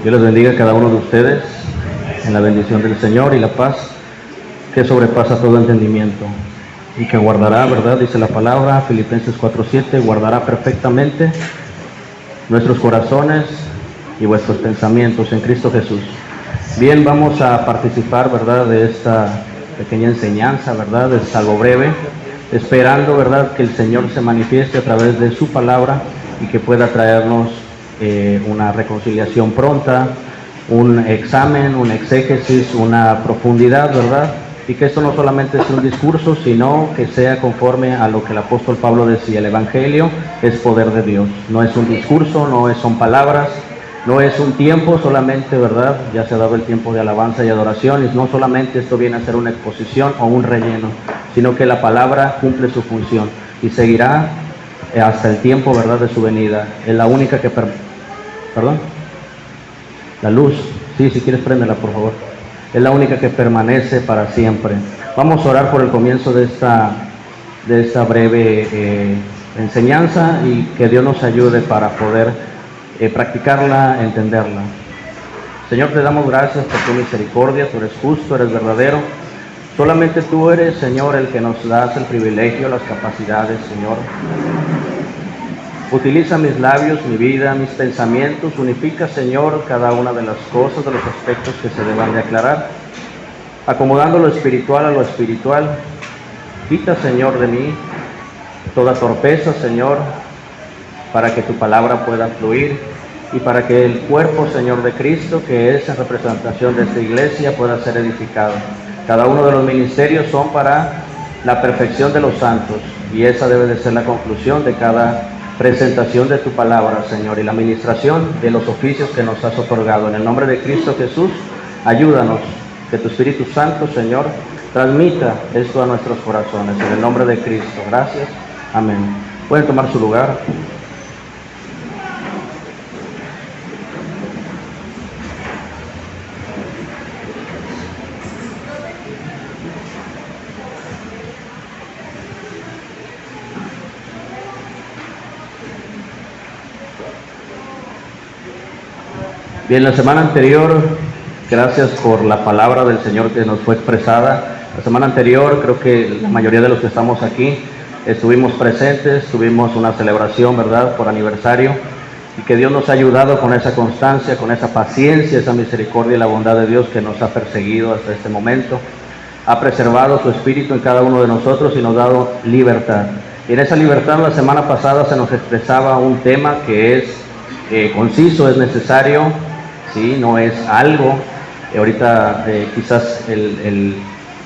Dios les bendiga a cada uno de ustedes en la bendición del Señor y la paz que sobrepasa todo entendimiento y que guardará, ¿verdad? Dice la palabra, Filipenses 4:7, guardará perfectamente nuestros corazones y vuestros pensamientos en Cristo Jesús. Bien, vamos a participar, ¿verdad?, de esta pequeña enseñanza, ¿verdad? Es algo breve, esperando, ¿verdad?, que el Señor se manifieste a través de su palabra y que pueda traernos una reconciliación pronta, un examen, un exégesis, una profundidad, ¿verdad? Y que esto no solamente es un discurso, sino que sea conforme a lo que el apóstol Pablo decía: el Evangelio es poder de Dios. No es un discurso, son palabras, no es un tiempo solamente, ¿verdad? Ya se ha dado el tiempo de alabanza y adoración, y no solamente esto viene a ser una exposición o un relleno, sino que la palabra cumple su función y seguirá hasta el tiempo, ¿verdad?, de su venida. Es la única que... ¿Perdón? La luz. Sí, si quieres préndela, por favor. Es la única que permanece para siempre. Vamos a orar por el comienzo de esta breve enseñanza y que Dios nos ayude para poder practicarla, entenderla. Señor, te damos gracias por tu misericordia. Tú eres justo, eres verdadero. Solamente tú eres, Señor, el que nos das el privilegio, las capacidades, Señor. Utiliza mis labios, mi vida, mis pensamientos. Unifica, Señor, cada una de las cosas, de los aspectos que se deban de aclarar, acomodando lo espiritual a lo espiritual. Quita, Señor, de mí toda torpeza, Señor, para que tu palabra pueda fluir y para que el cuerpo, Señor, de Cristo, que es en representación de esta iglesia, pueda ser edificado. Cada uno de los ministerios son para la perfección de los santos, y esa debe de ser la conclusión de cada presentación de tu palabra, Señor, y la administración de los oficios que nos has otorgado. En el nombre de Cristo Jesús, ayúdanos, que tu Espíritu Santo, Señor, transmita esto a nuestros corazones. En el nombre de Cristo, gracias. Amén. Pueden tomar su lugar. Bien, la semana anterior, gracias por la palabra del Señor que nos fue expresada. La semana anterior, creo que la mayoría de los que estamos aquí estuvimos presentes, tuvimos una celebración, ¿verdad?, por aniversario, y que Dios nos ha ayudado con esa constancia, con esa paciencia, esa misericordia y la bondad de Dios que nos ha perseguido hasta este momento. Ha preservado su espíritu en cada uno de nosotros y nos ha dado libertad. Y en esa libertad, la semana pasada se nos expresaba un tema que es conciso, es necesario. Sí, no es algo, ahorita quizás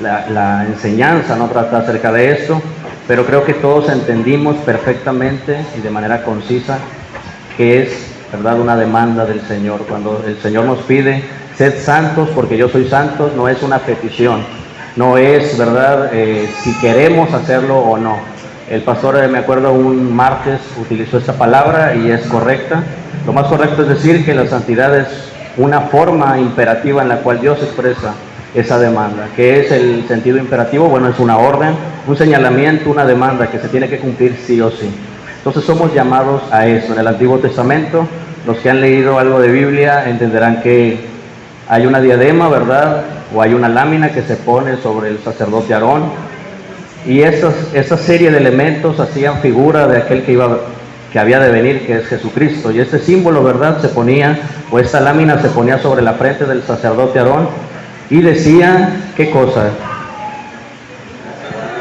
la enseñanza no trata acerca de esto, pero creo que todos entendimos perfectamente y de manera concisa que es, ¿verdad?, una demanda del Señor. Cuando el Señor nos pide, sed santos porque yo soy santo, no es una petición, no es, ¿verdad?, si queremos hacerlo o no. El pastor, me acuerdo, un martes utilizó esta palabra y es correcta. Lo más correcto es decir que la santidad es una forma imperativa en la cual Dios expresa esa demanda. ¿Qué es el sentido imperativo? Bueno, es una orden, un señalamiento, una demanda que se tiene que cumplir sí o sí. Entonces somos llamados a eso. En el Antiguo Testamento, los que han leído algo de Biblia entenderán que hay una diadema, ¿verdad?, o hay una lámina que se pone sobre el sacerdote Aarón, y esa serie de elementos hacían figura de aquel que había de venir, que es Jesucristo. Y este símbolo, ¿verdad?, se ponía, o esta lámina se ponía sobre la frente del sacerdote Aarón y decía, ¿qué cosa?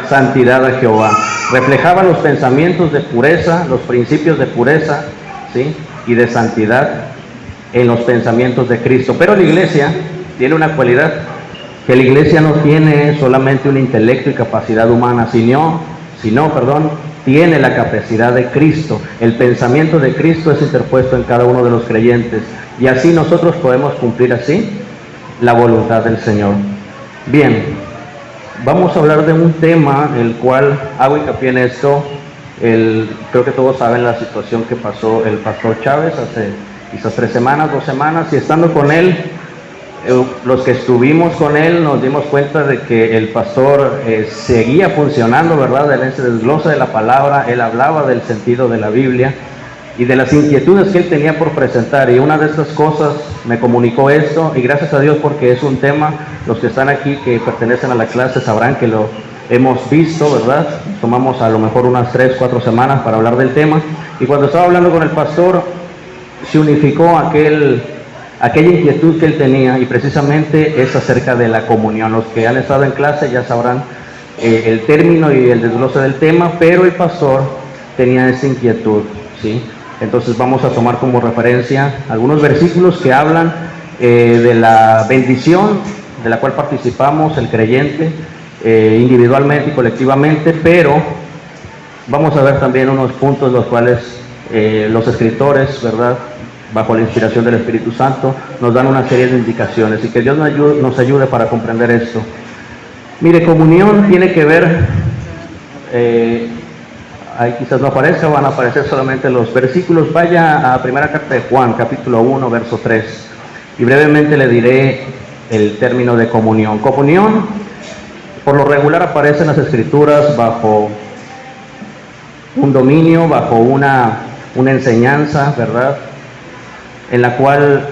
Santidad a Jehová. Reflejaba los pensamientos de pureza, los principios de pureza, ¿sí?, y de santidad en los pensamientos de Cristo. Pero la iglesia tiene una cualidad, que la iglesia no tiene solamente un intelecto y capacidad humana, sino, tiene la capacidad de Cristo. El pensamiento de Cristo es interpuesto en cada uno de los creyentes, y así nosotros podemos cumplir así la voluntad del Señor. Bien, vamos a hablar de un tema el cual hago hincapié en esto. Creo que todos saben la situación que pasó el pastor Chávez hace quizás 3 semanas, 2 semanas, y estando con él, los que estuvimos con él nos dimos cuenta de que el pastor seguía funcionando, ¿verdad? En ese desglose de la palabra, él hablaba del sentido de la Biblia, y de las inquietudes que él tenía por presentar, y una de estas cosas me comunicó esto, y gracias a Dios porque es un tema, los que están aquí que pertenecen a la clase sabrán que lo hemos visto, ¿verdad? Tomamos a lo mejor unas 3-4 semanas para hablar del tema, y cuando estaba hablando con el pastor se unificó aquella inquietud que él tenía, y precisamente es acerca de la comunión. Los que han estado en clase ya sabrán el término y el desglose del tema, pero el pastor tenía esa inquietud, ¿sí? Entonces vamos a tomar como referencia algunos versículos que hablan de la bendición de la cual participamos el creyente individualmente y colectivamente, pero vamos a ver también unos puntos los cuales los escritores, ¿verdad?, bajo la inspiración del Espíritu Santo, nos dan una serie de indicaciones, y que Dios nos ayude para comprender esto. Mire, comunión tiene que ver, ahí quizás no aparezca, van a aparecer solamente los versículos. Vaya a primera carta de Juan, capítulo 1, verso 3, y brevemente le diré el término de comunión. Comunión, por lo regular, aparece en las Escrituras bajo un dominio, bajo una enseñanza, ¿verdad?, en la cual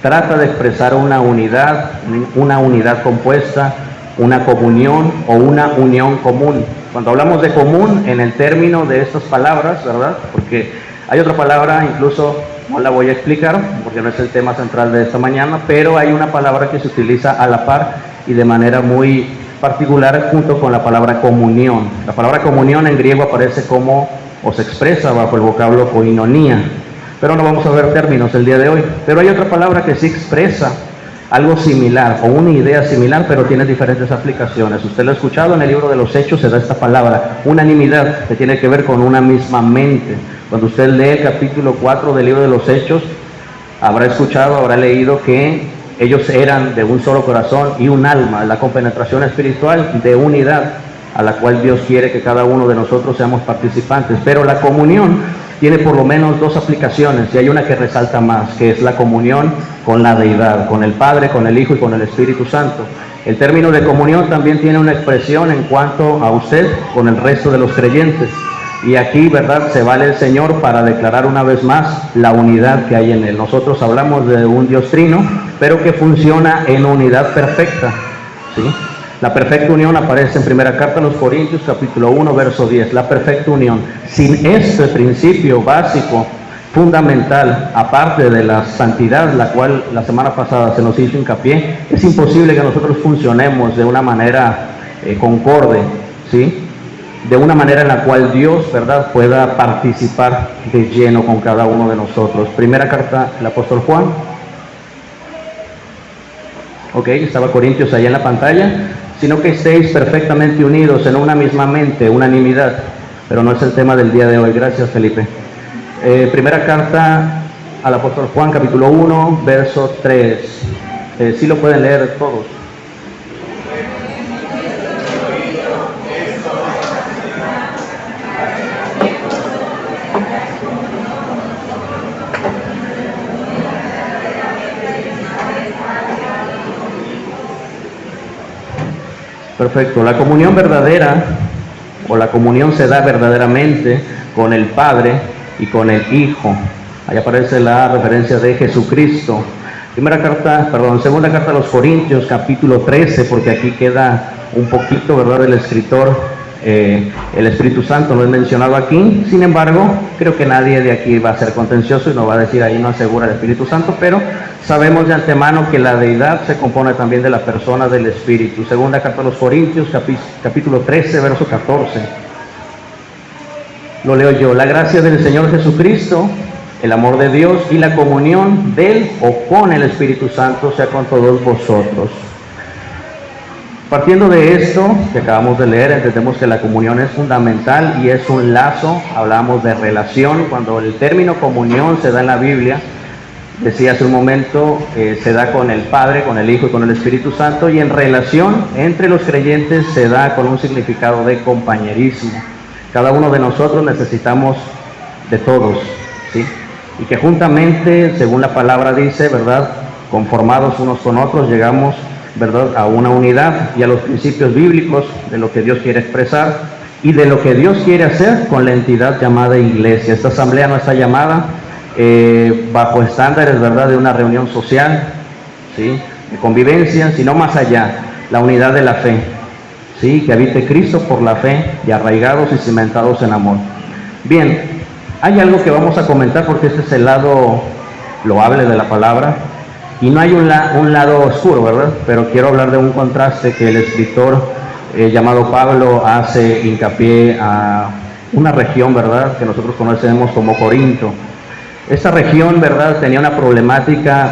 trata de expresar una unidad compuesta, una comunión o una unión común. Cuando hablamos de común, en el término de estas palabras, ¿verdad?, porque hay otra palabra, incluso no la voy a explicar porque no es el tema central de esta mañana, pero hay una palabra que se utiliza a la par y de manera muy particular junto con la palabra comunión. La palabra comunión en griego aparece como, o se expresa bajo el vocablo koinonía, pero no vamos a ver términos el día de hoy. Pero hay otra palabra que sí expresa algo similar, o una idea similar, pero tiene diferentes aplicaciones. Usted lo ha escuchado en el libro de los Hechos, se da esta palabra, unanimidad, que tiene que ver con una misma mente. Cuando usted lee el capítulo 4 del libro de los Hechos, habrá escuchado, habrá leído que ellos eran de un solo corazón y un alma, la compenetración espiritual de unidad, a la cual Dios quiere que cada uno de nosotros seamos participantes. Pero la comunión tiene por lo menos dos aplicaciones, y hay una que resalta más, que es la comunión con la deidad, con el Padre, con el Hijo y con el Espíritu Santo. El término de comunión también tiene una expresión en cuanto a usted con el resto de los creyentes, y aquí, ¿verdad?, se vale el Señor para declarar una vez más la unidad que hay en Él. Nosotros hablamos de un Dios trino, pero que funciona en unidad perfecta, ¿sí? La perfecta unión aparece en primera carta a los Corintios, capítulo 1, verso 10. La perfecta unión. Sin este principio básico, fundamental, aparte de la santidad, la cual la semana pasada se nos hizo hincapié, es imposible que nosotros funcionemos de una manera concorde, ¿sí?, de una manera en la cual Dios, ¿verdad?, pueda participar de lleno con cada uno de nosotros. Primera carta del apóstol Juan. Ok, estaba Corintios allá en la pantalla. Sino que estéis perfectamente unidos en una misma mente, unanimidad. Pero no es el tema del día de hoy. Gracias, Felipe. Primera carta al apóstol Juan, capítulo 1, verso 3. Sí lo pueden leer todos. Perfecto. La comunión verdadera, o la comunión se da verdaderamente con el Padre y con el Hijo. Ahí aparece la referencia de Jesucristo. Segunda carta a los Corintios, capítulo 13, porque aquí queda un poquito, ¿verdad?, del escritor. El Espíritu Santo no es mencionado aquí. Sin embargo, creo que nadie de aquí va a ser contencioso y nos va a decir ahí no asegura el Espíritu Santo, pero sabemos de antemano que la deidad se compone también de la persona del Espíritu. Segunda carta a los Corintios, capítulo 13, verso 14. Lo leo yo. La gracia del Señor Jesucristo, el amor de Dios y la comunión del o con el Espíritu Santo sea con todos vosotros. Partiendo de esto que acabamos de leer, entendemos que la comunión es fundamental y es un lazo. Hablamos de relación. Cuando el término comunión se da en la Biblia, decía hace un momento, se da con el Padre, con el Hijo y con el Espíritu Santo, y en relación entre los creyentes se da con un significado de compañerismo. Cada uno de nosotros necesitamos de todos, ¿sí? Y que juntamente, según la palabra dice, ¿verdad?, conformados unos con otros, llegamos, ¿verdad?, a una unidad y a los principios bíblicos de lo que Dios quiere expresar y de lo que Dios quiere hacer con la entidad llamada iglesia. Esta asamblea no está llamada bajo estándares, ¿verdad?, de una reunión social, ¿sí?, de convivencia, sino más allá, la unidad de la fe, ¿sí?, que habite Cristo por la fe y arraigados y cimentados en amor. Bien, hay algo que vamos a comentar porque este es el lado loable de la palabra y no hay un lado oscuro, ¿verdad? Pero quiero hablar de un contraste que el escritor llamado Pablo hace hincapié a una región, ¿verdad?, que nosotros conocemos como Corinto. Esta región, ¿verdad?, tenía una problemática.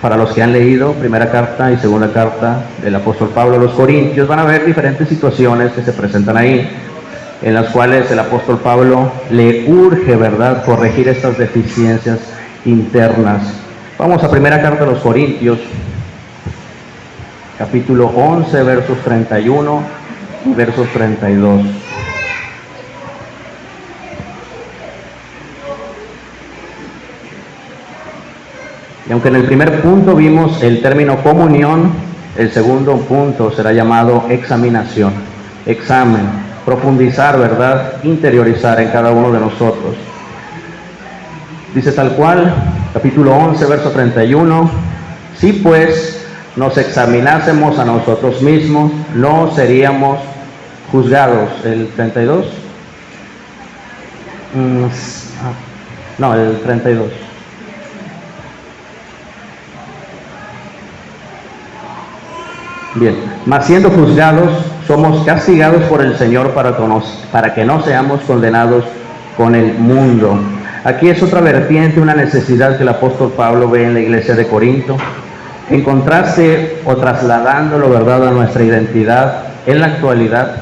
Para los que han leído primera carta y segunda carta del apóstol Pablo a los Corintios, van a ver diferentes situaciones que se presentan ahí, en las cuales el apóstol Pablo le urge, ¿verdad?, corregir estas deficiencias internas. Vamos a primera carta a los Corintios, capítulo 11, versos 31 y versos 32. Y aunque en el primer punto vimos el término comunión, el segundo punto será llamado examinación, examen, profundizar, ¿verdad?, interiorizar en cada uno de nosotros. Dice tal cual, capítulo 11, verso 31, si pues nos examinásemos a nosotros mismos, no seríamos juzgados. ¿El 32? No, el 32. Bien, mas siendo juzgados, somos castigados por el Señor para que no seamos condenados con el mundo. Aquí es otra vertiente, una necesidad que el apóstol Pablo ve en la iglesia de Corinto. En contraste o trasladándolo, ¿verdad?, a nuestra identidad en la actualidad,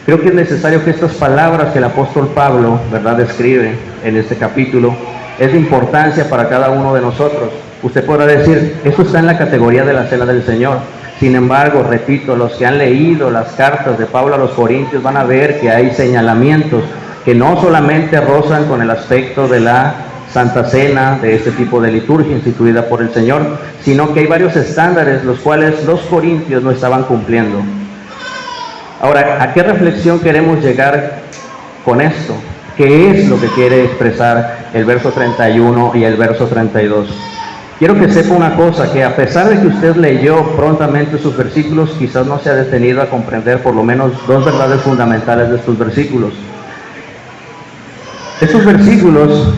creo que es necesario que estas palabras que el apóstol Pablo, ¿verdad?, describe en este capítulo, es de importancia para cada uno de nosotros. Usted podrá decir, eso está en la categoría de la cena del Señor. Sin embargo, repito, los que han leído las cartas de Pablo a los Corintios van a ver que hay señalamientos que no solamente rozan con el aspecto de la Santa Cena, de este tipo de liturgia instituida por el Señor, sino que hay varios estándares los cuales los corintios no estaban cumpliendo. Ahora, ¿a qué reflexión queremos llegar con esto? ¿Qué es lo que quiere expresar el verso 31 y el verso 32? Quiero que sepa una cosa, que a pesar de que usted leyó prontamente sus versículos, quizás no se ha detenido a comprender por lo menos dos verdades fundamentales de estos versículos. Estos versículos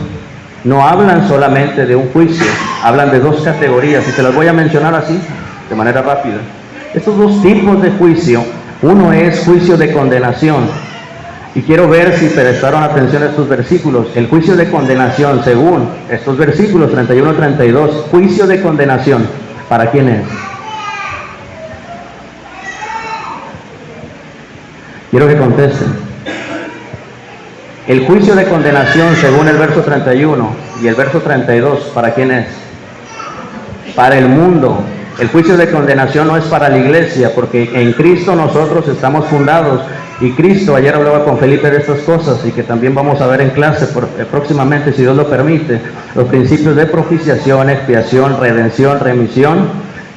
no hablan solamente de un juicio, hablan de dos categorías, y se las voy a mencionar así, de manera rápida. Estos dos tipos de juicio, uno es juicio de condenación, y quiero ver si prestaron atención a estos versículos. El juicio de condenación, según estos versículos 31-32, juicio de condenación, ¿para quién es? Quiero que contesten. El juicio de condenación, según el verso 31 y el verso 32, ¿para quién es? Para el mundo. El juicio de condenación no es para la iglesia, porque en Cristo nosotros estamos fundados. Y Cristo, ayer hablaba con Felipe de estas cosas, y que también vamos a ver en clase próximamente, si Dios lo permite, los principios de propiciación, expiación, redención, remisión,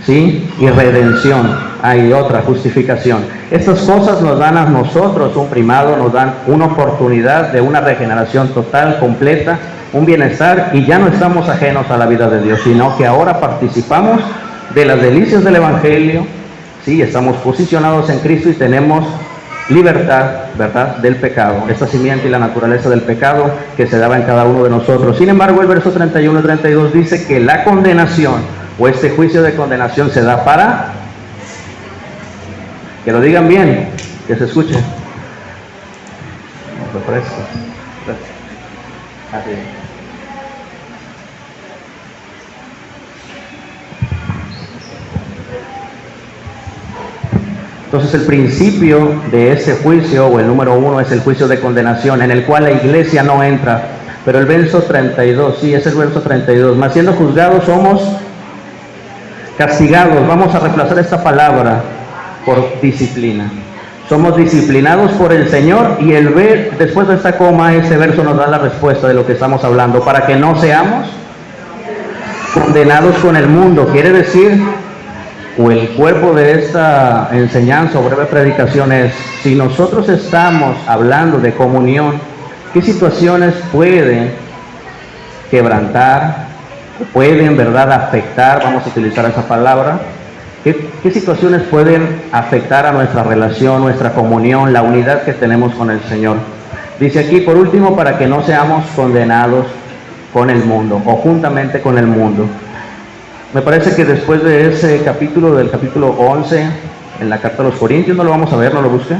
¿sí?, y redención. Hay otra, justificación. Estas cosas nos dan a nosotros un primado, nos dan una oportunidad de una regeneración total, completa, un bienestar, y ya no estamos ajenos a la vida de Dios, sino que ahora participamos de las delicias del Evangelio, ¿sí?, estamos posicionados en Cristo y tenemos libertad, ¿verdad?, del pecado, esta simiente y la naturaleza del pecado que se daba en cada uno de nosotros. Sin embargo, el verso 31 y 32 dice que la condenación o este juicio de condenación se da para, que lo digan bien, que se escuche. Refresco. Así es. Entonces el principio de ese juicio, o el número uno, es el juicio de condenación, en el cual la iglesia no entra. Pero el verso 32, sí, es el verso 32. Mas siendo juzgados somos castigados. Vamos a reemplazar esta palabra por disciplina. Somos disciplinados por el Señor, y el ver, después de esta coma, ese verso nos da la respuesta de lo que estamos hablando. Para que no seamos condenados con el mundo. Quiere decir o el cuerpo de esta enseñanza o breve predicación es, si nosotros estamos hablando de comunión, ¿qué situaciones pueden quebrantar, o pueden en verdad afectar, vamos a utilizar esa palabra, ¿qué situaciones pueden afectar a nuestra relación, nuestra comunión, la unidad que tenemos con el Señor? Dice aquí, por último, para que no seamos condenados con el mundo o juntamente con el mundo. Me parece que después de ese capítulo, del capítulo 11, en la carta a los Corintios, no lo vamos a ver, no lo busquen,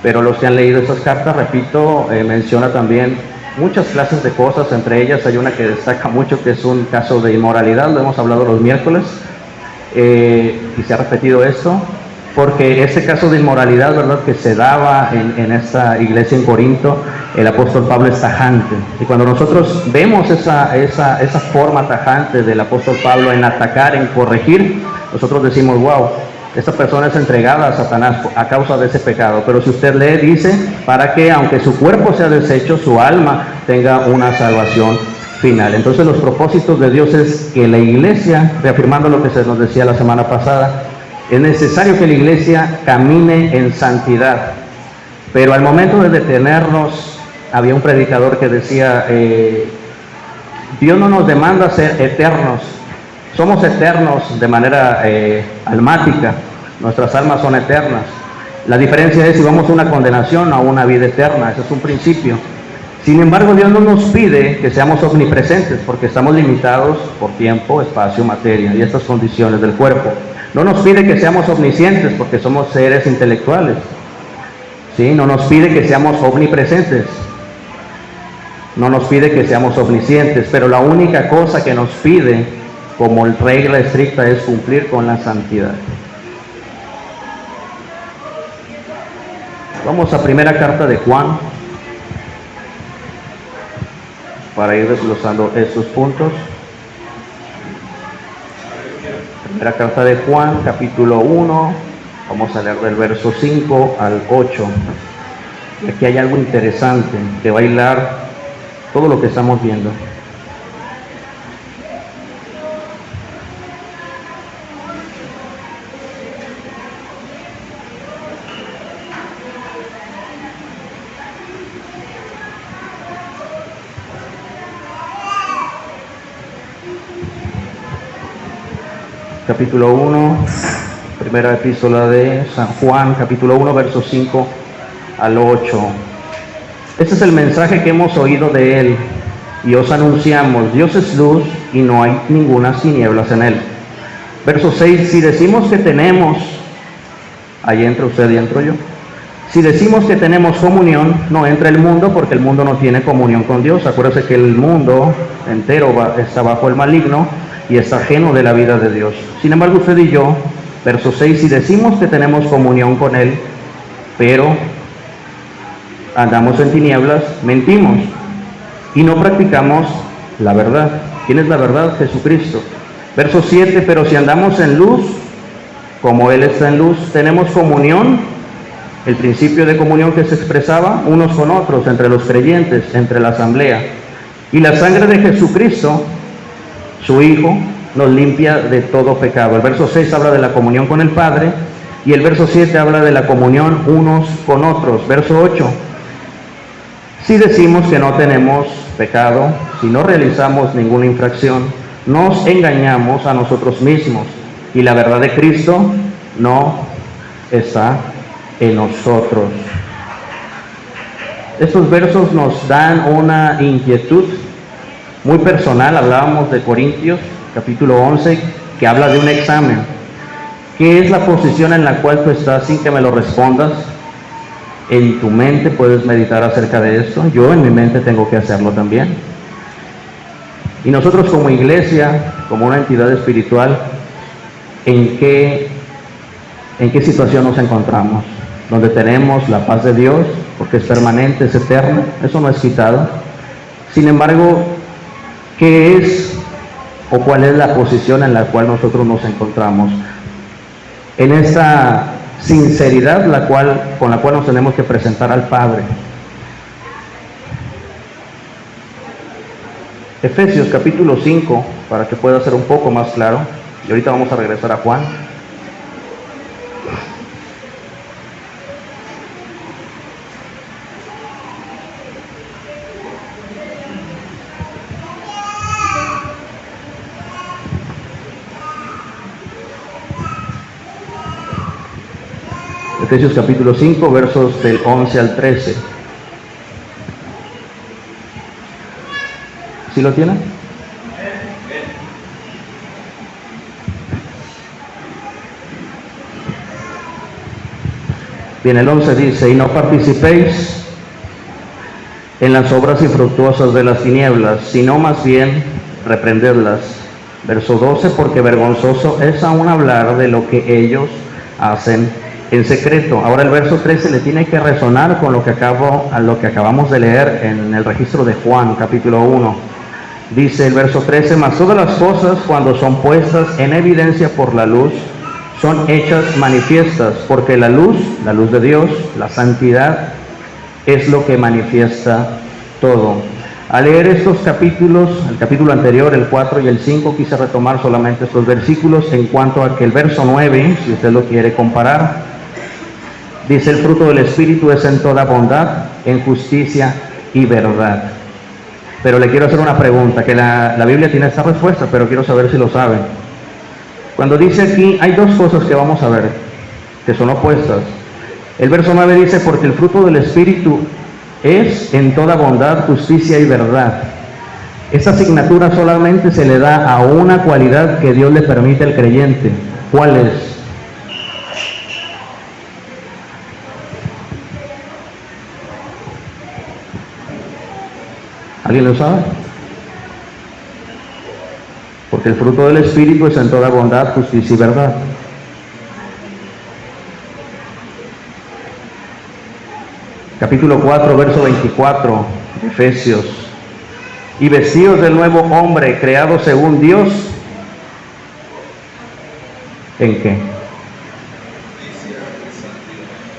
pero los que han leído esas cartas, repito, menciona también muchas clases de cosas, entre ellas hay una que destaca mucho, que es un caso de inmoralidad, lo hemos hablado los miércoles, y se ha repetido esto, porque ese caso de inmoralidad, ¿verdad?, que se daba en esta iglesia en Corinto, el apóstol Pablo es tajante. Y cuando nosotros vemos esa forma tajante del apóstol Pablo en atacar, en corregir, nosotros decimos, wow, esta persona es entregada a Satanás a causa de ese pecado. Pero si usted lee, dice, para que aunque su cuerpo sea deshecho, su alma tenga una salvación final. Entonces los propósitos de Dios es que la iglesia, reafirmando lo que se nos decía la semana pasada, es necesario que la iglesia camine en santidad. Pero al momento de detenernos, había un predicador que decía, Dios no nos demanda ser eternos, somos eternos de manera almática, nuestras almas son eternas. La diferencia es si vamos a una condenación o a una vida eterna, ese es un principio. Sin embargo, Dios no nos pide que seamos omnipresentes, porque estamos limitados por tiempo, espacio, materia y estas condiciones del cuerpo. No nos pide que seamos omniscientes, porque somos seres intelectuales. ¿Sí? No nos pide que seamos omnipresentes. No nos pide que seamos omniscientes, pero la única cosa que nos pide como regla estricta es cumplir con la santidad. Vamos a primera carta de Juan, para ir desglosando estos puntos. Primera carta de Juan, capítulo 1, vamos a leer del verso 5 al 8. Y aquí hay algo interesante que va a hilar todo lo que estamos viendo. Capítulo 1, primera epístola de San Juan, capítulo 1, versos 5 al 8. Este es el mensaje que hemos oído de Él y os anunciamos: Dios es luz y no hay ninguna tinieblas en Él. Verso 6, si decimos que tenemos, ahí entra usted y entro yo, si decimos que tenemos comunión, no entra el mundo, porque el mundo no tiene comunión con Dios. Acuérdense que el mundo entero está bajo el maligno y está ajeno de la vida de Dios. Sin embargo, usted y yo, verso 6, si decimos que tenemos comunión con Él, pero andamos en tinieblas, mentimos y no practicamos la verdad. ¿Quién es la verdad? Jesucristo. Verso 7, pero si andamos en luz, como Él está en luz, tenemos comunión, el principio de comunión que se expresaba unos con otros, entre los creyentes, entre la asamblea. Y la sangre de Jesucristo, su Hijo, nos limpia de todo pecado. El verso 6 habla de la comunión con el Padre y el verso 7 habla de la comunión unos con otros. Verso 8, si decimos que no tenemos pecado, si no realizamos ninguna infracción, nos engañamos a nosotros mismos y la verdad de Cristo no está en nosotros. Estos versos nos dan una inquietud muy personal. Hablábamos de Corintios, capítulo 11, que habla de un examen. ¿Qué es la posición en la cual tú estás sin que me lo respondas? En tu mente puedes meditar acerca de esto. Yo en mi mente tengo que hacerlo también. Y nosotros como iglesia, como una entidad espiritual, ¿en qué situación nos encontramos? Donde tenemos la paz de Dios, porque es permanente, es eterna, eso no es quitado. Sin embargo, ¿qué es o cuál es la posición en la cual nosotros nos encontramos? En esa sinceridad con la cual nos tenemos que presentar al Padre. Efesios capítulo 5, para que pueda ser un poco más claro, y ahorita vamos a regresar a Juan. Efesios capítulo 5, versos del 11 al 13. ¿Sí lo tiene? Bien, el 11 dice: y no participéis en las obras infructuosas de las tinieblas, sino más bien reprendedlas. Verso 12: porque vergonzoso es aún hablar de lo que ellos hacen en secreto. Ahora el verso 13 le tiene que resonar con lo que acabamos de leer en el registro de Juan, capítulo 1. Dice el verso 13: mas todas las cosas, cuando son puestas en evidencia por la luz, son hechas manifiestas, porque la luz de Dios, la santidad, es lo que manifiesta todo. Al leer estos capítulos, el capítulo anterior, el 4 y el 5, quise retomar solamente estos versículos en cuanto a que el verso 9, si usted lo quiere comparar, dice: el fruto del Espíritu es en toda bondad, en justicia y verdad. Pero le quiero hacer una pregunta, que la Biblia tiene esta respuesta, pero quiero saber si lo saben. Cuando dice aquí, hay dos cosas que vamos a ver, que son opuestas. El verso 9 dice: porque el fruto del Espíritu es en toda bondad, justicia y verdad. Esta asignatura solamente se le da a una cualidad que Dios le permite al creyente. ¿Cuál es? ¿Alguien lo sabe? Porque el fruto del Espíritu es en toda bondad, justicia y verdad. Capítulo 4, verso 24, Efesios: y vestidos del nuevo hombre, creado según Dios. ¿En qué?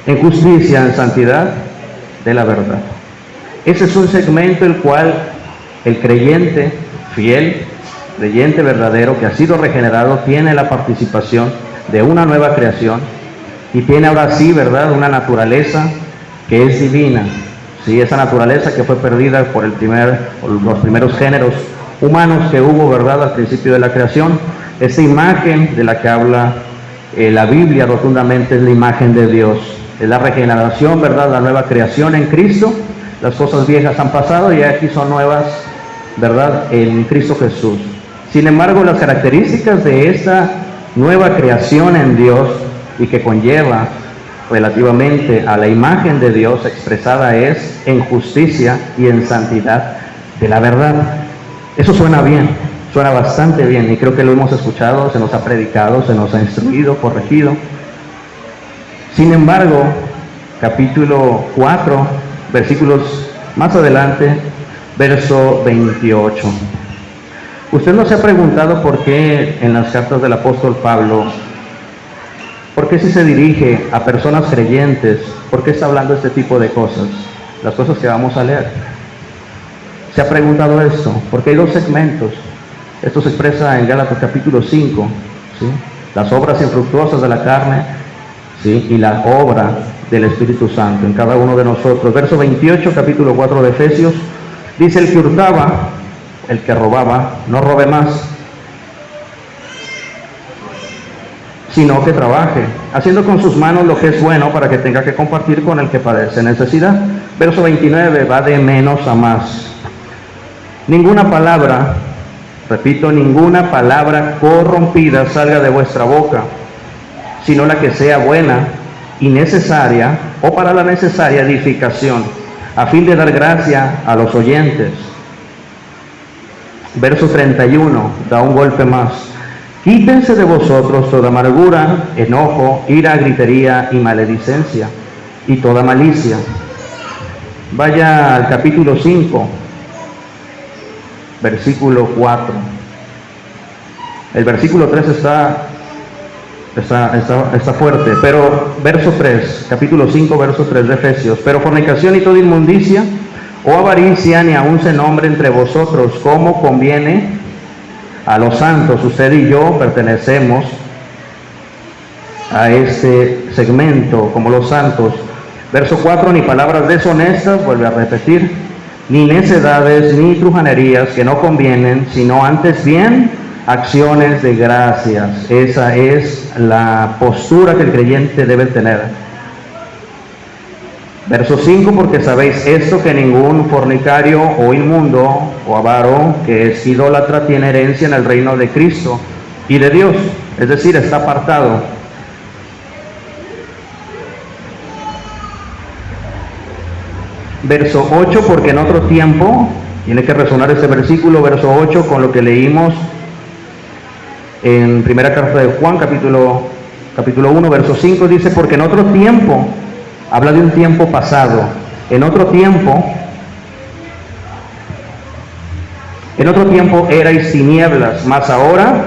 En justicia, en santidad de la verdad. Ese es un segmento el cual el creyente fiel, creyente verdadero que ha sido regenerado, tiene la participación de una nueva creación y tiene ahora sí, ¿verdad?, una naturaleza que es divina. Sí, esa naturaleza que fue perdida por los primeros géneros humanos que hubo, ¿verdad?, al principio de la creación. Esa imagen de la que habla la Biblia rotundamente es la imagen de Dios. Es la regeneración, ¿verdad?, la nueva creación en Cristo. Las cosas viejas han pasado y aquí son nuevas, ¿verdad?, en Cristo Jesús. Sin embargo, las características de esta nueva creación en Dios y que conlleva relativamente a la imagen de Dios expresada es en justicia y en santidad de la verdad. Eso suena bien, suena bastante bien, y creo que lo hemos escuchado, se nos ha predicado, se nos ha instruido, corregido. Sin embargo, capítulo 4, versículos más adelante, verso 28. ¿Usted no se ha preguntado por qué en las cartas del apóstol Pablo, por qué si se dirige a personas creyentes, por qué está hablando este tipo de cosas? Las cosas que vamos a leer. ¿Se ha preguntado esto? Porque hay dos segmentos. Esto se expresa en Gálatas capítulo 5, ¿sí? Las obras infructuosas de la carne, ¿sí?, y la obra del Espíritu Santo en cada uno de nosotros. Verso 28, capítulo 4 de Efesios, dice: el que hurtaba, el que robaba, no robe más, sino que trabaje, haciendo con sus manos lo que es bueno, para que tenga que compartir con el que padece necesidad. Verso 29, va de menos a más. Ninguna palabra, repito, ninguna palabra corrompida salga de vuestra boca, sino la que sea buena y necesaria, o para la necesaria edificación, a fin de dar gracia a los oyentes. Verso 31, da un golpe más. Quítense de vosotros toda amargura, enojo, ira, gritería y maledicencia, y toda malicia. Vaya al capítulo 5, versículo 4. El versículo 3 está fuerte, pero verso 3, capítulo 5, verso 3 de Efesios: pero fornicación y toda inmundicia o avaricia ni aun se nombre entre vosotros, como conviene a los santos. Usted y yo pertenecemos a este segmento como los santos. Verso 4, ni palabras deshonestas, vuelve a repetir, ni necedades, ni trujanerías que no convienen, sino antes bien acciones de gracias. Esa es la postura que el creyente debe tener. Verso 5, porque sabéis esto, que ningún fornicario o inmundo o avaro que es idólatra tiene herencia en el reino de Cristo y de Dios, es decir, está apartado. Verso 8, porque en otro tiempo, tiene que resonar este versículo, verso 8, con lo que leímos en primera carta de Juan, capítulo 1, verso 5, dice, porque en otro tiempo, habla de un tiempo pasado, en otro tiempo erais tinieblas, mas ahora,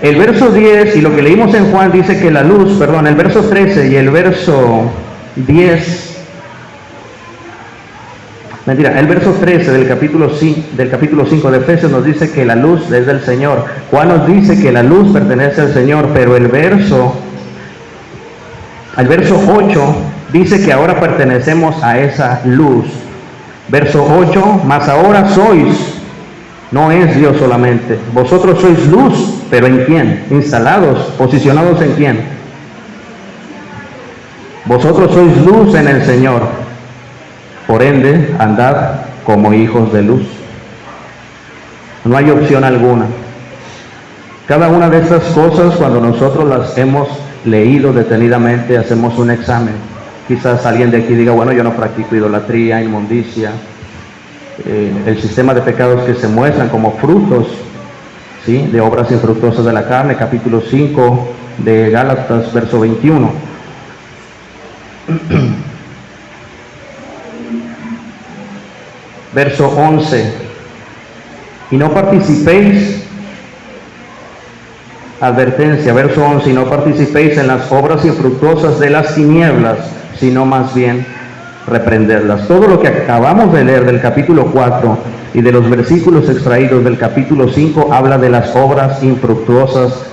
el verso 10 y lo que leímos en Juan dice que la luz, perdón, el verso 13 y el verso 10, mentira, el verso 13 del capítulo 5 de Efesios nos dice que la luz es del Señor. Juan nos dice que la luz pertenece al Señor, pero el verso 8 dice que ahora pertenecemos a esa luz. Verso 8, mas ahora sois, no es Dios solamente, vosotros sois luz, pero ¿en quién? Instalados, posicionados ¿en quién? Vosotros sois luz en el Señor, por ende, andad como hijos de luz. No hay opción alguna. Cada una de estas cosas, cuando nosotros las hemos leído detenidamente, hacemos un examen. Quizás alguien de aquí diga, bueno, yo no practico idolatría, inmundicia, el sistema de pecados que se muestran como frutos, ¿sí?, de obras infructuosas de la carne, capítulo 5 de Gálatas, verso 21. Verso 11, y no participéis, advertencia, verso 11, y no participéis en las obras infructuosas de las tinieblas, sino más bien reprenderlas. Todo lo que acabamos de leer del capítulo 4 y de los versículos extraídos del capítulo 5 habla de las obras infructuosas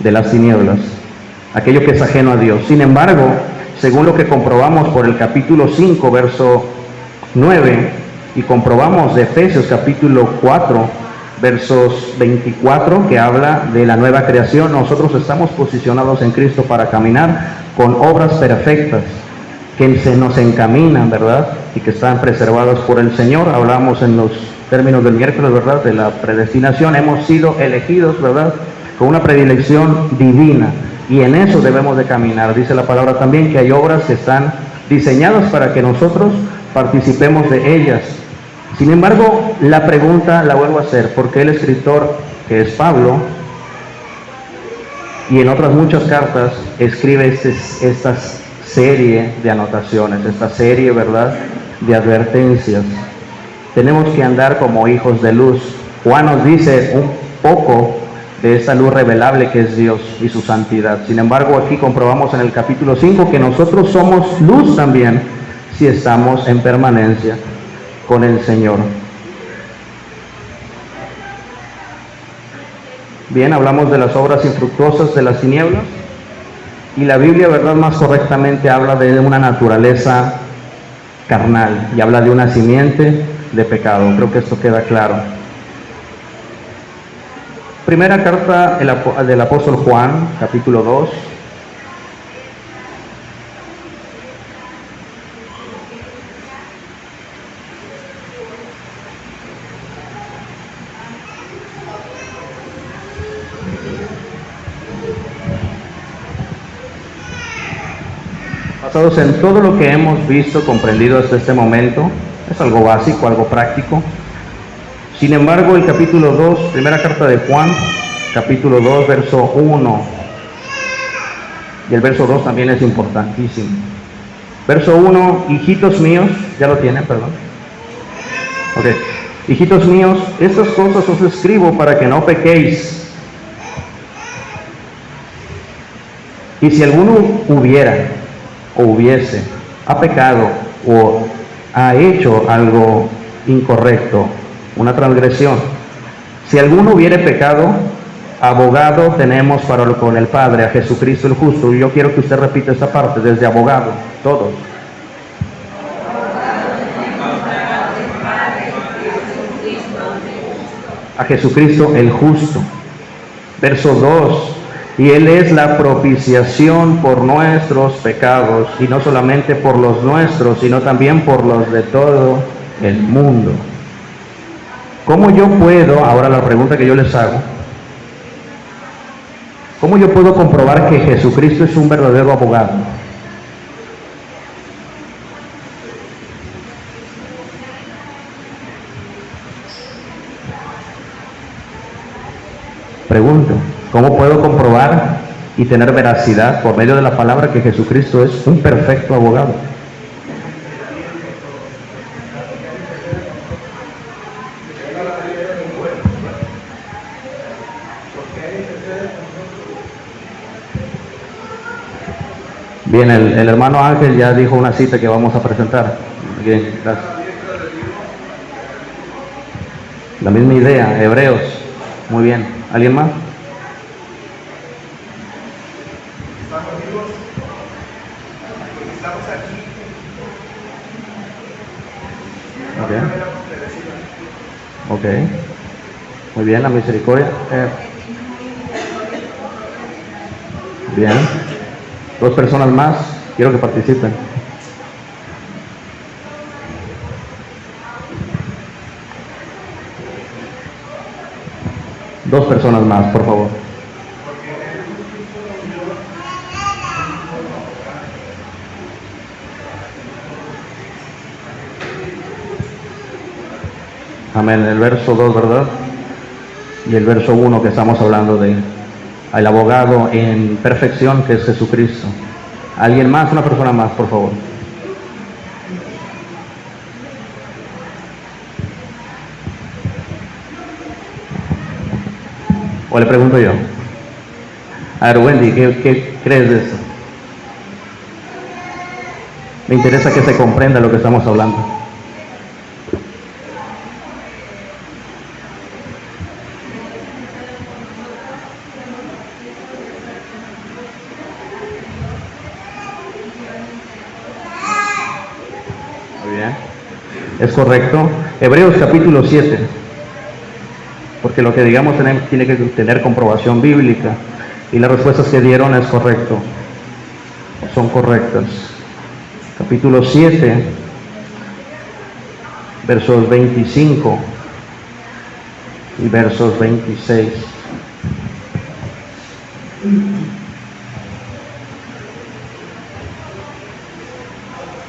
de las tinieblas, aquello que es ajeno a Dios. Sin embargo, según lo que comprobamos por el capítulo 5, verso 9, y comprobamos de Efesios capítulo 4, versos 24, que habla de la nueva creación, nosotros estamos posicionados en Cristo para caminar con obras perfectas que se nos encaminan, ¿verdad?, y que están preservadas por el Señor. Hablamos en los términos del miércoles, ¿verdad?, de la predestinación. Hemos sido elegidos, ¿verdad?, con una predilección divina, y en eso debemos de caminar. Dice la palabra también que hay obras que están diseñadas para que nosotros participemos de ellas. Sin embargo, la pregunta la vuelvo a hacer, ¿por qué el escritor, que es Pablo, y en otras muchas cartas, escribe esta serie de anotaciones, esta serie, ¿verdad?, de advertencias? Tenemos que andar como hijos de luz. Juan nos dice un poco de esta luz revelable que es Dios y su santidad. Sin embargo, aquí comprobamos en el capítulo 5 que nosotros somos luz también si estamos en permanencia con el Señor. Bien, hablamos de las obras infructuosas de las tinieblas, y la Biblia, ¿verdad?, más correctamente habla de una naturaleza carnal y habla de una simiente de pecado. Creo que esto queda claro. Primera carta del apóstol Juan, capítulo 2. Basados en todo lo que hemos visto, comprendido hasta este momento, es algo básico, algo práctico. Sin embargo, el capítulo 2, primera carta de Juan, capítulo 2, verso 1, y el verso 2 también es importantísimo. Verso 1, hijitos míos, ya lo tienen, perdón. Ok, hijitos míos, estas cosas os escribo para que no pequéis. Y si alguno ha pecado o ha hecho algo incorrecto, una transgresión, si alguno hubiere pecado, abogado tenemos con el Padre, a Jesucristo el justo. Y yo quiero que usted repita esta parte, desde abogado, todos. A Jesucristo el justo. Verso 2, y Él es la propiciación por nuestros pecados, y no solamente por los nuestros, sino también por los de todo el mundo. ¿Cómo yo puedo, ahora la pregunta que yo les hago, cómo yo puedo comprobar que Jesucristo es un verdadero abogado? Pregunto, ¿cómo puedo comprobar y tener veracidad por medio de la palabra que Jesucristo es un perfecto abogado? Bien, el hermano Ángel ya dijo una cita que vamos a presentar. Bien, gracias. La misma idea, Hebreos. Muy bien. ¿Alguien más? Ok. Muy bien, la misericordia. Bien. 2 personas más, quiero que participen. Dos personas más, por favor. Amén. El verso 2, ¿verdad? Y el verso 1 que estamos hablando de el abogado en perfección, que es Jesucristo. ¿Alguien más? Una persona más, por favor. O le pregunto yo. A ver, Wendy, ¿qué crees de eso? Me interesa que se comprenda lo que estamos hablando. Muy bien. Es correcto. Hebreos capítulo 7. Porque lo que digamos tiene que tener comprobación bíblica. Y las respuestas que dieron es correcto. Son correctas. Capítulo 7, versos 25 y versos 26.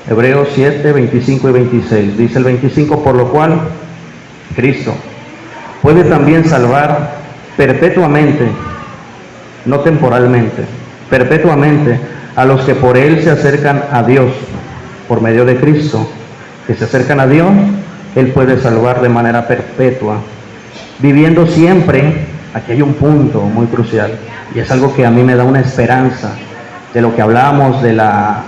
Hebreos 7, 25 y 26. Dice el 25, por lo cual Cristo puede también salvar perpetuamente, no temporalmente, perpetuamente a los que por Él se acercan a Dios, por medio de Cristo, que se acercan a Dios. Él puede salvar de manera perpetua, viviendo siempre. Aquí hay un punto muy crucial, y es algo que a mí me da una esperanza de lo que hablábamos de la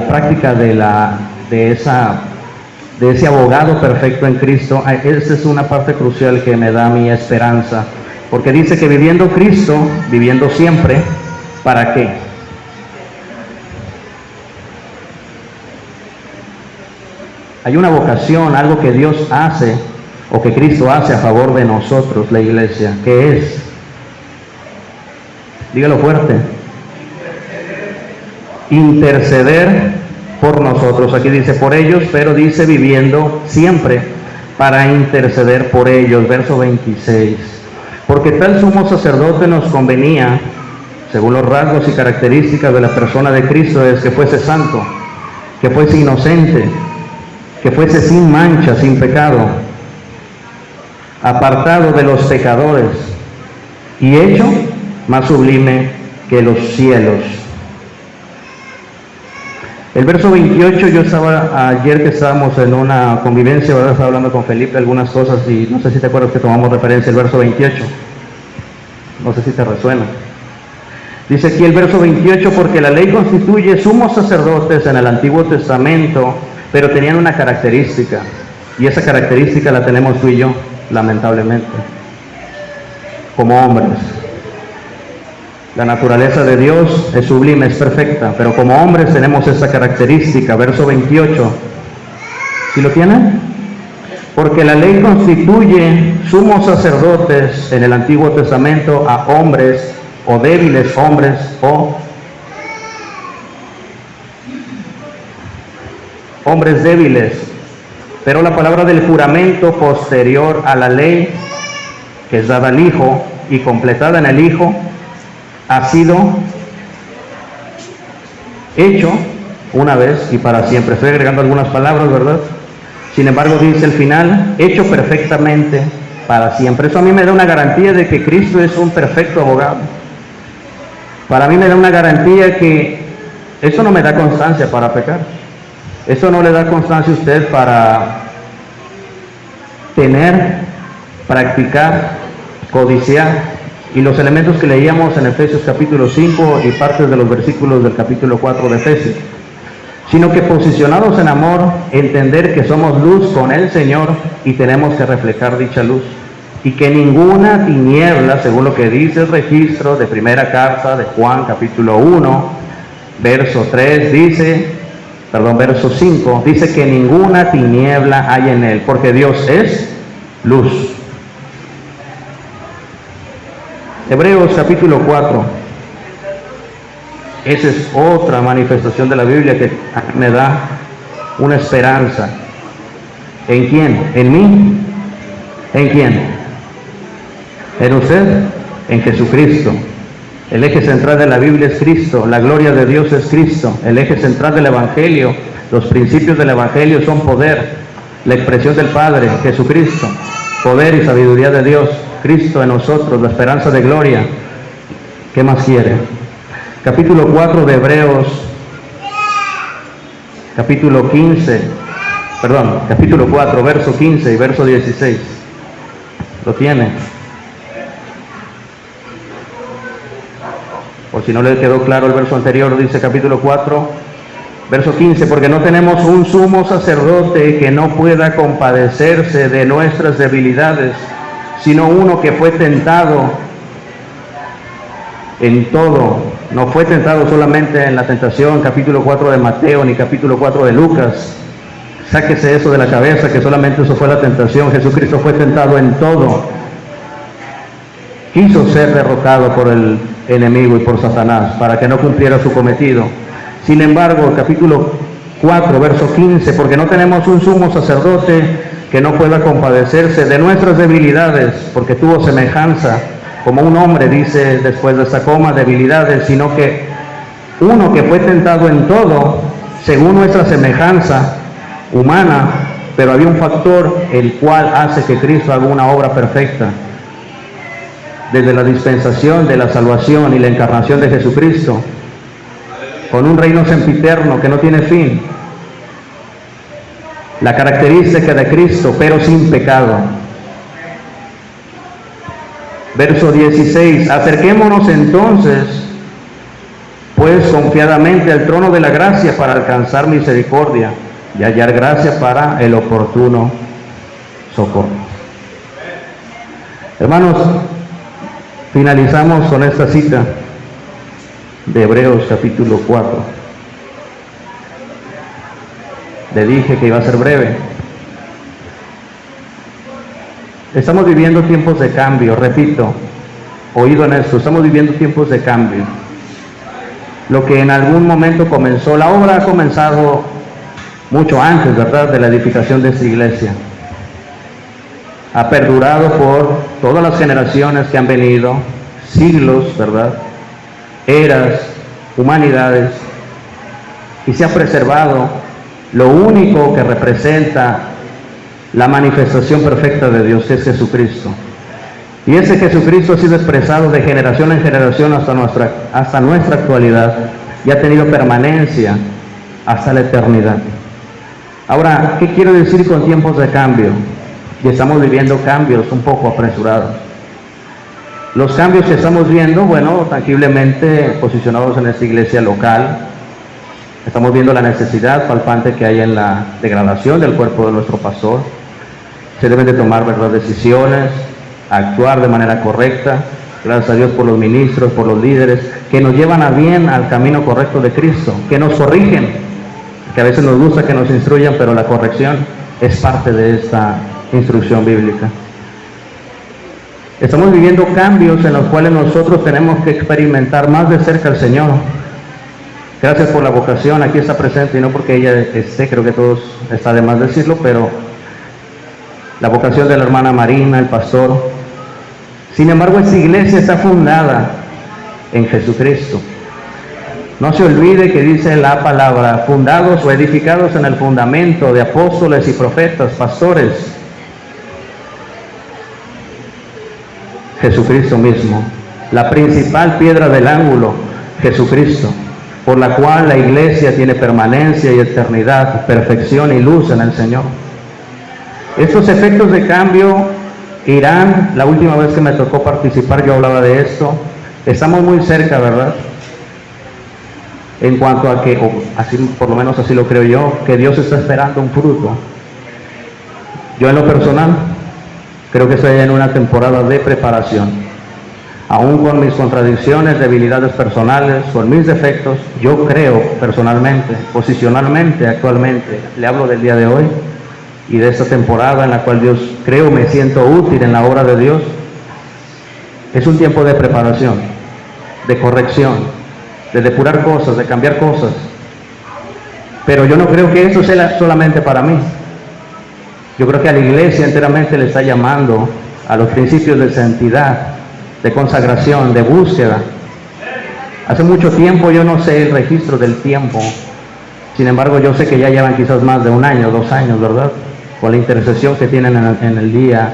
práctica de ese abogado perfecto en Cristo. Esa es una parte crucial que me da mi esperanza, porque dice que viviendo Cristo, viviendo siempre, ¿para qué? Hay una vocación, algo que Dios hace o que Cristo hace a favor de nosotros, la iglesia. ¿Qué es? Dígalo fuerte. Interceder por nosotros. Aquí dice por ellos, pero dice viviendo siempre para interceder por ellos. Verso 26. Porque tal sumo sacerdote nos convenía, según los rasgos y características de la persona de Cristo, es que fuese santo, que fuese inocente, que fuese sin mancha, sin pecado, apartado de los pecadores y hecho más sublime que los cielos. El verso 28, yo estaba, ayer que estábamos en una convivencia, ¿verdad? Estaba hablando con Felipe algunas cosas y no sé si te acuerdas que tomamos referencia al verso 28. No sé si te resuena. Dice aquí el verso 28, porque la ley constituye sumos sacerdotes en el Antiguo Testamento, pero tenían una característica, y esa característica la tenemos tú y yo, lamentablemente, como hombres. La naturaleza de Dios es sublime, es perfecta, pero como hombres tenemos esa característica. Verso 28, ¿sí lo tienen? Porque la ley constituye sumos sacerdotes en el Antiguo Testamento a hombres o débiles hombres o hombres débiles. Pero la palabra del juramento posterior a la ley, que es dada al Hijo y completada en el Hijo, ha sido hecho una vez y para siempre. Estoy agregando algunas palabras, ¿verdad? Sin embargo, dice el final, hecho perfectamente para siempre. Eso a mí me da una garantía de que Cristo es un perfecto abogado. Para mí me da una garantía que eso no me da constancia para pecar. Eso no le da constancia a usted para tener, practicar, codiciar. Y los elementos que leíamos en Efesios capítulo 5 y partes de los versículos del capítulo 4 de Efesios, sino que posicionados en amor, entender que somos luz con el Señor y tenemos que reflejar dicha luz, y que ninguna tiniebla, según lo que dice el registro de primera carta de Juan capítulo 1, verso 3, verso 5, dice que ninguna tiniebla hay en él, porque Dios es luz. Hebreos capítulo 4, esa es otra manifestación de la Biblia que me da una esperanza. ¿En quién? ¿En mí? ¿En quién? ¿En usted? En Jesucristo. El eje central de la Biblia es Cristo, la gloria de Dios es Cristo, el eje central del Evangelio, los principios del Evangelio son poder, la expresión del Padre, Jesucristo, poder y sabiduría de Dios, Cristo en nosotros, la esperanza de gloria. ¿Qué más quiere? Capítulo 4 de Hebreos, capítulo 4, verso 15 y verso 16. ¿Lo tiene? O si no le quedó claro el verso anterior, dice capítulo 4, verso 15, porque no tenemos un sumo sacerdote que no pueda compadecerse de nuestras debilidades, sino uno que fue tentado en todo. No fue tentado solamente en la tentación, capítulo 4 de Mateo, ni capítulo 4 de Lucas. Sáquese eso de la cabeza, que solamente eso fue la tentación. Jesucristo fue tentado en todo. Quiso ser derrotado por el enemigo y por Satanás, para que no cumpliera su cometido. Sin embargo, capítulo 4, verso 15, porque no tenemos un sumo sacerdote que no pueda compadecerse de nuestras debilidades, porque tuvo semejanza como un hombre, dice después de esta coma, debilidades, sino que uno que fue tentado en todo, según nuestra semejanza humana, pero había un factor el cual hace que Cristo haga una obra perfecta. Desde la dispensación de la salvación y la encarnación de Jesucristo, con un reino sempiterno que no tiene fin, la característica de Cristo, pero sin pecado. Verso 16, acerquémonos entonces, pues confiadamente al trono de la gracia para alcanzar misericordia y hallar gracia para el oportuno socorro. Hermanos, finalizamos con esta cita de Hebreos capítulo 4. Le dije que iba a ser breve. Estamos viviendo tiempos de cambio, repito, oído en esto, estamos viviendo tiempos de cambio. Lo que en algún momento comenzó, la obra ha comenzado mucho antes, ¿verdad?, de la edificación de esta iglesia. Ha perdurado por todas las generaciones que han venido, siglos, ¿verdad?, eras, humanidades, y se ha preservado lo único que representa la manifestación perfecta de Dios, que es Jesucristo. Y ese Jesucristo ha sido expresado de generación en generación hasta nuestra actualidad, y ha tenido permanencia hasta la eternidad. Ahora, ¿qué quiero decir con tiempos de cambio? Y estamos viviendo cambios un poco apresurados. Los cambios que estamos viendo, bueno, tangiblemente posicionados en esta iglesia local, estamos viendo la necesidad palpante que hay en la degradación del cuerpo de nuestro pastor. Se deben de tomar, ¿verdad?, decisiones, actuar de manera correcta. Gracias a Dios por los ministros, por los líderes, que nos llevan a bien al camino correcto de Cristo, que nos corrigen, que a veces nos gusta que nos instruyan, pero la corrección es parte de esta instrucción bíblica. Estamos viviendo cambios en los cuales nosotros tenemos que experimentar más de cerca al Señor. Gracias por la vocación, aquí está presente, y no porque ella esté, creo que todos está de más decirlo, pero la vocación de la hermana Marina, el pastor. Sin embargo, esta iglesia está fundada en Jesucristo. No se olvide que dice la palabra, fundados o edificados en el fundamento de apóstoles y profetas, pastores. Jesucristo mismo, la principal piedra del ángulo, Jesucristo, por la cual la iglesia tiene permanencia y eternidad, perfección y luz en el Señor. Estos efectos de cambio irán, la última vez que me tocó participar yo hablaba de esto, estamos muy cerca, ¿verdad? En cuanto a que, o así, por lo menos así lo creo yo, que Dios está esperando un fruto. Yo en lo personal, creo que estoy en una temporada de preparación. Aún con mis contradicciones, debilidades personales, con mis defectos, yo creo personalmente, posicionalmente, actualmente, le hablo del día de hoy y de esta temporada en la cual Dios, creo, me siento útil en la obra de Dios. Es un tiempo de preparación, de corrección, de depurar cosas, de cambiar cosas. Pero yo no creo que eso sea solamente para mí. Yo creo que a la iglesia enteramente le está llamando a los principios de santidad, de consagración, de búsqueda. Hace mucho tiempo, yo no sé el registro del tiempo, sin embargo yo sé que ya llevan quizás más de 1 año, 2 años, ¿verdad? Con la intercesión que tienen en el día,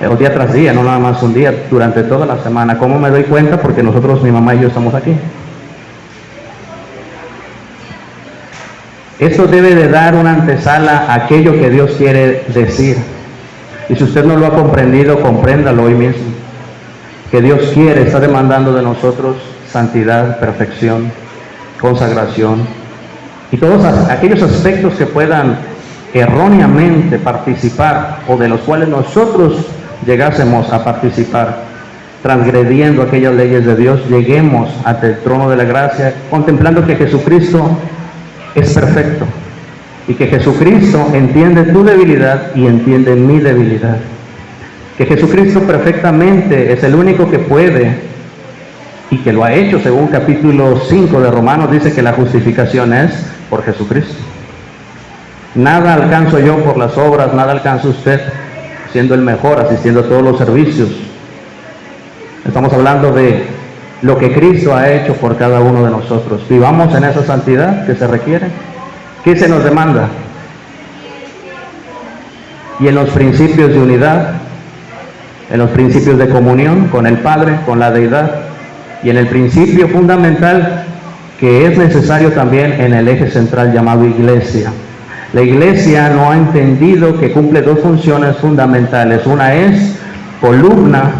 o día tras día, no nada más un día, durante toda la semana. ¿Cómo me doy cuenta? Porque nosotros, mi mamá y yo, estamos aquí. Esto debe de dar una antesala a aquello que Dios quiere decir. Y si usted no lo ha comprendido, compréndalo hoy mismo. Que Dios quiere, está demandando de nosotros santidad, perfección, consagración y todos aquellos aspectos que puedan erróneamente participar o de los cuales nosotros llegásemos a participar, transgrediendo aquellas leyes de Dios, lleguemos ante el trono de la gracia, contemplando que Jesucristo es perfecto y que Jesucristo entiende tu debilidad y entiende mi debilidad. Que Jesucristo perfectamente es el único que puede y que lo ha hecho, según capítulo 5 de Romanos, dice que la justificación es por Jesucristo. Nada alcanzo yo por las obras, nada alcanza usted siendo el mejor, asistiendo a todos los servicios. Estamos hablando de lo que Cristo ha hecho por cada uno de nosotros. Vivamos en esa santidad que se requiere. ¿Qué se nos demanda? Y en los principios de unidad, en los principios de comunión con el Padre, con la deidad, y en el principio fundamental que es necesario también en el eje central llamado iglesia. La iglesia no ha entendido que cumple 2 funciones fundamentales. Una es columna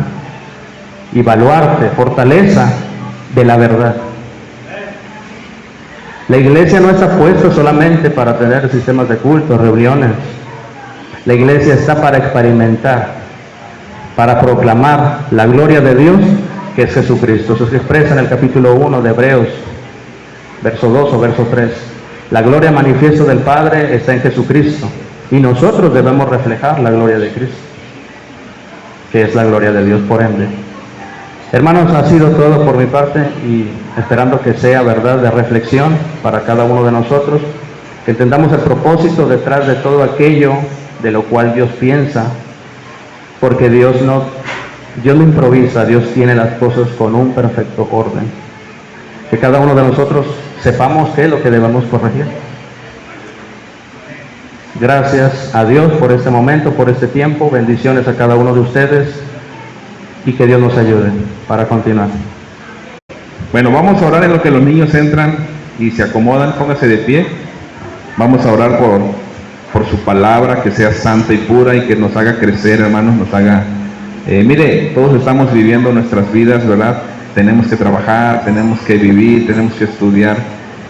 y baluarte, fortaleza de la verdad. La iglesia no está puesta solamente para tener sistemas de culto, reuniones. La iglesia está para experimentar, para proclamar la gloria de Dios, que es Jesucristo. Eso se expresa en el capítulo 1 de Hebreos, verso 2 o verso 3. La gloria manifiesta del Padre está en Jesucristo, y nosotros debemos reflejar la gloria de Cristo, que es la gloria de Dios por ende. Hermanos, ha sido todo por mi parte, y esperando que sea verdad de reflexión para cada uno de nosotros, que entendamos el propósito detrás de todo aquello de lo cual Dios piensa, porque Dios no improvisa, Dios tiene las cosas con un perfecto orden. Que cada uno de nosotros sepamos qué es lo que debemos corregir. Gracias a Dios por este momento, por este tiempo. Bendiciones a cada uno de ustedes y que Dios nos ayude para continuar. Bueno, vamos a orar en lo que los niños entran y se acomodan. Póngase de pie. Vamos a orar por su palabra, que sea santa y pura y que nos haga crecer, hermanos, nos haga... mire, todos estamos viviendo nuestras vidas, ¿verdad? Tenemos que trabajar, tenemos que vivir, tenemos que estudiar,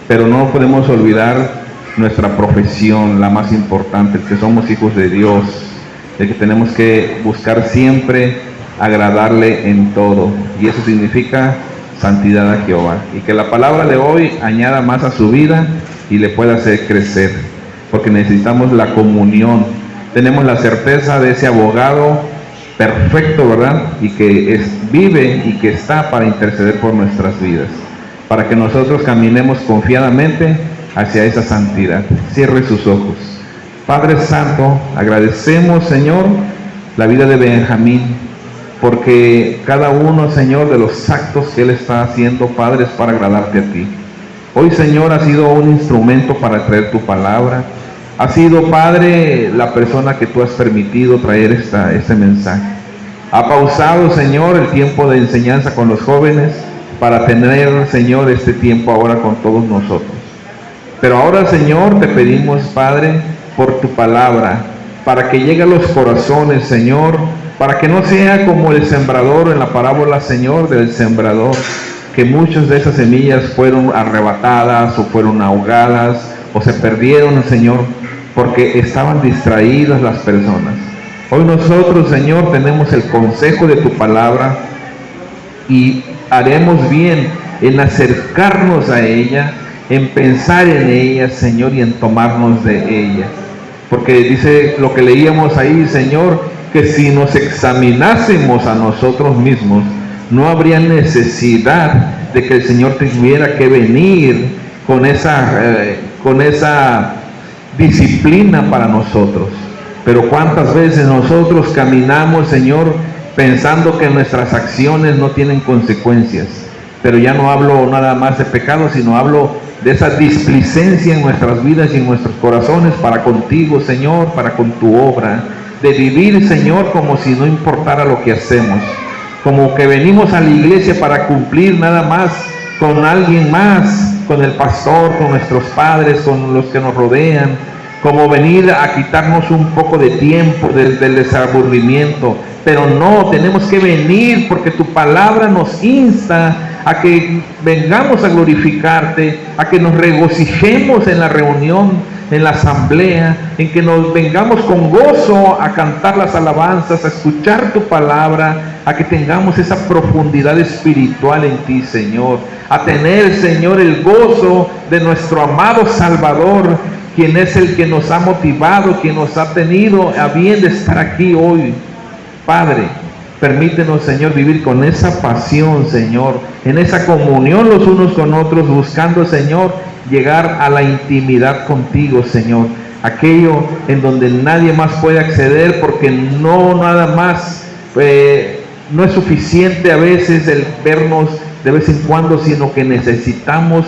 pero no podemos olvidar nuestra profesión, la más importante, que somos hijos de Dios, de que tenemos que buscar siempre agradarle en todo, y eso significa santidad a Jehová, y que la palabra de hoy añada más a su vida y le pueda hacer crecer, porque necesitamos la comunión. Tenemos la certeza de ese abogado perfecto, ¿verdad? Y que vive y que está para interceder por nuestras vidas, para que nosotros caminemos confiadamente hacia esa santidad. Cierre sus ojos. Padre Santo, agradecemos, Señor, la vida de Benjamín, porque cada uno, Señor, de los actos que él está haciendo, Padre, es para agradarte a ti. Hoy, Señor, ha sido un instrumento para traer tu palabra. Ha sido, Padre, la persona que tú has permitido traer este mensaje. Ha pausado, Señor, el tiempo de enseñanza con los jóvenes para tener, Señor, este tiempo ahora con todos nosotros. Pero ahora, Señor, te pedimos, Padre, por tu palabra, para que llegue a los corazones, Señor, para que no sea como el sembrador en la parábola, Señor, del sembrador, que muchas de esas semillas fueron arrebatadas o fueron ahogadas o se perdieron, Señor, porque estaban distraídas las personas. Hoy nosotros, Señor, tenemos el consejo de tu palabra y haremos bien en acercarnos a ella, en pensar en ella, Señor, y en tomarnos de ella. Porque dice lo que leíamos ahí, Señor, que si nos examinásemos a nosotros mismos, no habría necesidad de que el Señor tuviera que venir con esa disciplina para nosotros. Pero cuántas veces nosotros caminamos, Señor, pensando que nuestras acciones no tienen consecuencias. Pero ya no hablo nada más de pecado, sino hablo de esa displicencia en nuestras vidas y en nuestros corazones para contigo, Señor, para con tu obra, de vivir, Señor, como si no importara lo que hacemos, como que venimos a la iglesia para cumplir nada más con alguien más, con el pastor, con nuestros padres, con los que nos rodean, como venir a quitarnos un poco de tiempo del desaburrimiento. Pero no, tenemos que venir porque tu palabra nos insta a que vengamos a glorificarte, a que nos regocijemos en la reunión, en la asamblea, en que nos vengamos con gozo a cantar las alabanzas, a escuchar tu palabra, a que tengamos esa profundidad espiritual en ti, Señor, a tener, Señor, el gozo de nuestro amado Salvador, quien es el que nos ha motivado, quien nos ha tenido a bien de estar aquí hoy. Padre, permítenos, Señor, vivir con esa pasión, Señor, en esa comunión los unos con otros, buscando, Señor, llegar a la intimidad contigo, Señor, aquello en donde nadie más puede acceder, porque no nada más, no es suficiente a veces el vernos de vez en cuando, sino que necesitamos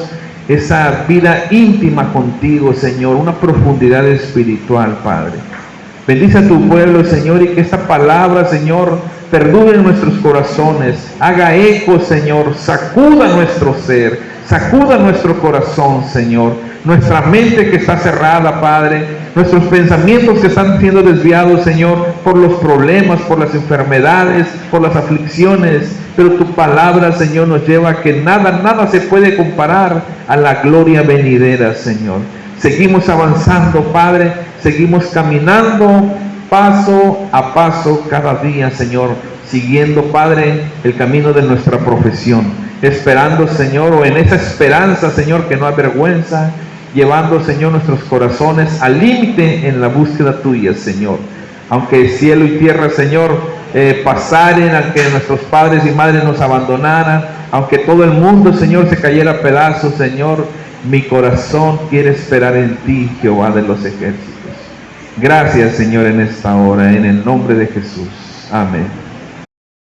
esa vida íntima contigo, Señor, una profundidad espiritual, Padre. Bendice a tu pueblo, Señor, y que esta palabra, Señor, perdure en nuestros corazones, haga eco, Señor, sacuda nuestro ser, sacuda nuestro corazón, Señor, nuestra mente que está cerrada, Padre, nuestros pensamientos que están siendo desviados, Señor, por los problemas, por las enfermedades, por las aflicciones, pero tu palabra, Señor, nos lleva a que nada se puede comparar a la gloria venidera, Señor. Seguimos avanzando, Padre, seguimos caminando paso a paso cada día, Señor, siguiendo, Padre, el camino de nuestra profesión, esperando, Señor, o en esa esperanza, Señor, que no avergüenza, llevando, Señor, nuestros corazones al límite en la búsqueda tuya, Señor. Aunque cielo y tierra, Señor, pasaren, aunque nuestros padres y madres nos abandonaran, aunque todo el mundo, Señor, se cayera a pedazos, Señor, mi corazón quiere esperar en ti, Jehová de los ejércitos. Gracias, Señor, en esta hora, en el nombre de Jesús. Amén.